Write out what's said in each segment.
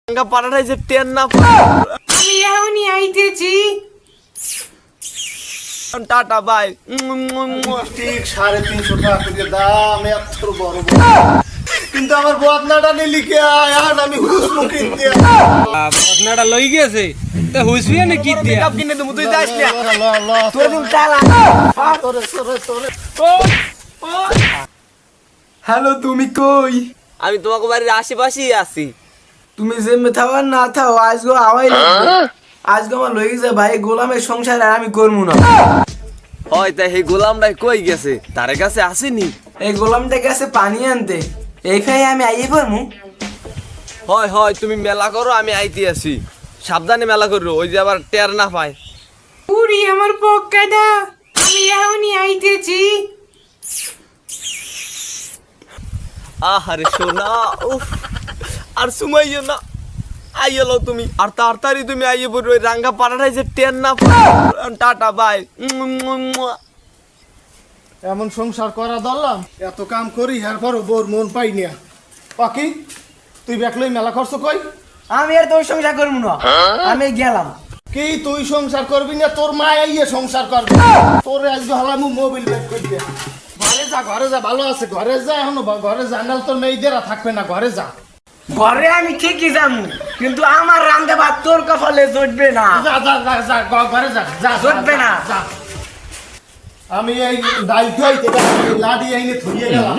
পাড়াটাই যে টেন না আমি এখনই আইতেছি। Tata bye. ঠিক 350 টাকা করে দাম এত বড় কিন্তু আমার বদনাটা নিলি কে আর আমি হুসমু কিনতে বদনাটা লই গেছে তে হুইসবি না কি দিয়া কাপ কিনে দেবো, তুই যাস না। তোর দিন টালা তোরে তোরে হ্যালো, তুমি কই? আমি তোমাকে বাড়ির আশেপাশেই আছি। তুমি যে থাও আর না থাও, আজকে আওয়াই আজকে আমার লই গেছে ভাই, গোলামের সংসার আর আমি করবো না। হয় তাই এই গোলামটাই কই গেছে, তার কাছে আসেনি। এই গোলামটা গেছে পানি আনতে, এই খাই আমি আইয়ে পারমু। হয় হয়, তুমি মেলা করো, আমি আইতে আছি। সাবধানে মেলা করো, ওই যে আবার টের না পায়। উড়ি আমার পক্কাটা, আমি এখনই আইতেছি। আহারে সোনা, উফ, আর সুমাইও না। আইলো তুমি আর তাড়াতাড়ি তুমি আইয়ে পড়ো, ওই রাঙ্গা পাড়াটাই যে টেন না পায়। Tata bye. এমন সংসার করা দরলাম, এত কাম করি এরপর বোর মন পাই না। পাকি তুই বেকলই মেলা খরচ কই? আমি আর তোর সংসার করবো না, আমি গেলাম। কি তুই সংসার করবি না, তোর মা আইয়ে সংসার করবে। তোর আজকে হলামু মোবাইল বের করে দিয়া। ঘরে যা ভালো আছে, ঘরে যা। এখন ঘরে যা, নাহলে তোর মেয়েদেরা থাকবে না, ঘরে যা। ঘরে আমি ঠিকই যাবো, কিন্তু আমার রান্দে ভাত তোর কপালে জুটবে না। যা যা যা যা ঘরে যা যা জুটবে না। যা। আমি এই ডাল খাইতে গেলাম, এই লাডি আইনে থইয়ে গেলাম।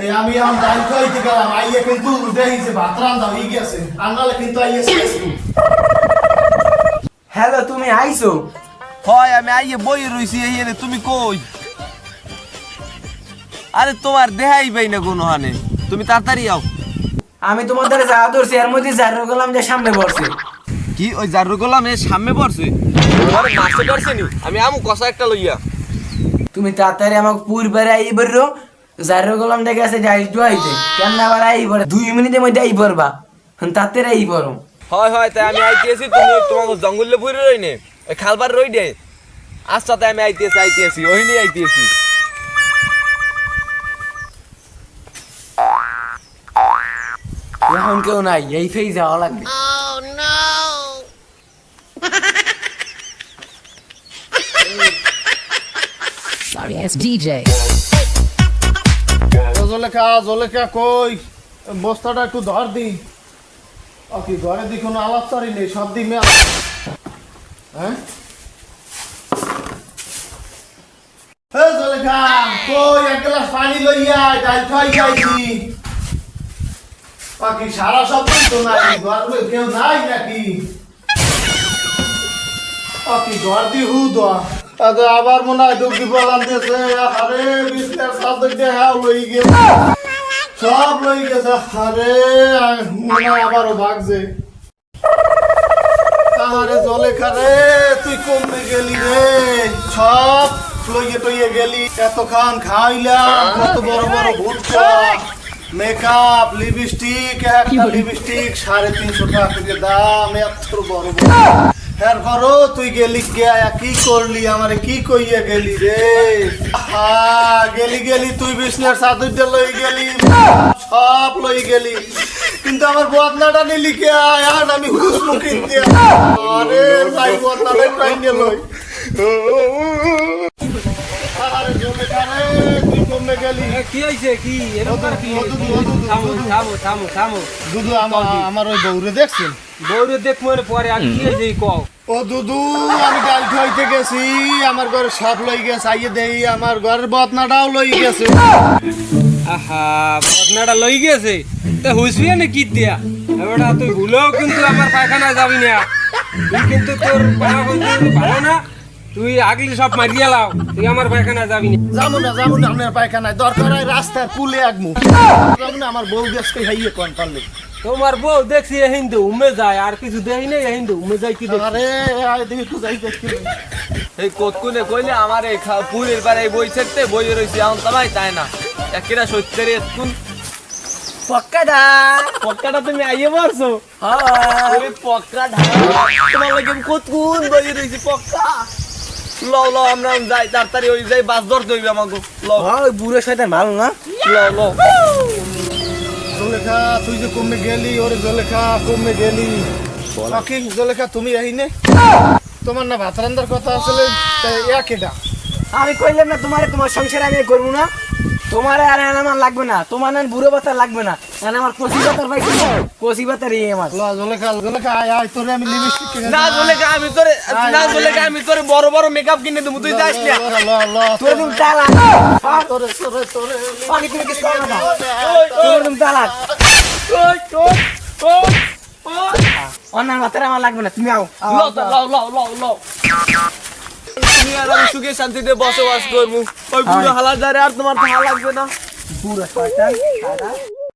এই আমি এখন ডাল খাইতে গেলাম, আইয়ে কিন্তু দেখিছে ভাত রান্ধা হয়ে গেছে, আর নাহলে কিন্তু আইয়ে শেষ। হ্যালো, তুমি আইছো? হয় আমি আইয়ে বই রইছি, এই তুমি কই? আরে তোমার দেহাই পাই না কোনো হানে, তুমি তাড়াতাড়ি আও। আমি তোমার দ্বারা যা ধরছি, এর মধ্যে যা গেলাম যে সামনে পড়ছে। কি ওই জারু গোলাম এর সামনে পড়ছে? আরে মাসে পড়ছে নি, আমি আমু কষা একটা লইয়া। তুমি তাড়াতাড়ি আমাকে পুরবারে আই বললো, যার গেলাম দেখে আছে যাই আইতে কেন আবার আই পড়ে 2 মিনিটের মধ্যে আই পড়বা, তাতে আই পড়ো। হয় হয় তাই আমি আইতেছি, তুমি তোমাকে জঙ্গলে পুরে রই নে, ওই খালবার রই দে। আচ্ছা তাই আমি আইতেছি ওইনি আইতেছি। এখন কেউ নাই, এই ফেই যাওয়া লাগবে। Sorry ass DJ. জলেখা কই? বস্তাটা একটু ধর দি। কি ঘরে দি কোনো আলাপ তারি নেই, সব দিক মেলা। হ্যাঁ জলেখা কই? এক গ্লাস পানি লইয়া ডাল খাই যাইছি। বাকি সারা সব তো নাই, ঘরে কেউ নাই নাকি? কি ঘর দি হু দোয়া আবার মনে হয় ডুবি বলাম দিয়েছে। আরে বিস্তার সাথে হাও লই গেছে, সব লই গেছে। আরে মনে হয় আবারও ভাগছে। আরে জলেখা রে, তুই কমে গেলি রে, সব লইয়ে টইয়ে গেলি। এত খান খাইলাম, কত বড় বড় ভুট্টা, মেকআপ, লিপস্টিক, একটা লিপস্টিক 350 টাকা করে দাম, এত বড় বড়। এরপরও তুই গেলি গিয়া কি করলি, আমারে কি কইয়া গেলি রে? গেলি তুই বিষ্ণুর চাদরটা লই গেলি, সব লই গেলি, কিন্তু আমার বদনাটা নিলি কে আর আমি হুসমু কিনতে। আরে ভাই বদনাটা কাইনে লই। আরে জমে কারে তুই কমে গেলি। কি হইছে কি এরকম কি? থামো দুদু আমার ওই বউরে দেখছেন? বউরে দেখ মরে পরে আর কি হইছে কও? ও দুদু, আমি ডাল খাইতে গেছি, আমার ঘরে সব লই গেছে। আইয়ে দেই আমার ঘরের বদনাটাও লই গেছে। আহা, বদনাটা লই গেছে তে হুইসবি না কি দিয়া? এবারে তুই ভুলেও কিন্তু আমার পায়খানা যাবি না। তুই কিন্তু তোর ভালো না, তুই আগলি সব মারিয়া লাও, তুই আমার পায়খানা যাবি না। যাবো না আপনার পায়খানায়, দরকার হয় রাস্তার পুলে আগমু। যাবো না, আমার বউ গেছে হাইয়ে কোন পারলে। তোমার বউ দেখছি হিন্দু উমে যায়, আর কিছু দেখি নাই হিন্দু উমে যায় কি দেখি? আরে আয় দেখি তো যাই দেখি। এই কতকুনে কইলে আমার এই পুরের বারে বই ছেড়তে বই রইছি, এখন তাই তাই না একেরা সত্যের এতকুন পক্কাটা তুমি আইয়ে পারছো? ওই পক্কাটা তোমার লাগে কতকুন বই রইছি পক্কা। লও আমরা যাই তাড়াতাড়ি, ওই যাই বাস ধরতে হইবে আমাকে। লও ওই বুড়ো শয়তান ভালো না। লও জলেখা তুই যে কমে গেলি ওরে জলেখা কমে গেলি বাকি জলেখা তুমি আইনে তোমার না ভাত রান্নার কথা আসলে একেটা আমি কইলাম না তোমার সংসার আমি করবো না, তোমার আর আমার লাগবে না, তোমার আর বুড়ো বাতার লাগবে না, আমার কচি বাতার পাইছি, কচি বাতার আমার। জলেখা জলেখা আয় আয় তোরে আমি লিপস্টিক কিনে না জলেখা আমি তোরে বড় বড় মেকআপ কিনে দেবো, তুই যাস না। তোর তুমি তালাক, তোরে তোরে তোরে আমি তুমি কিছু করো না, তোর তুমি তালাক। অন্যান্য বাতার আমার লাগবে না, তুমি আও। লও। তুমি আর আমি সুখে শান্তিতে বসবাস করবো, ওই বুড়ো হালাদারে আর তোমার ভালো লাগবে না। বুড়ো শয়তান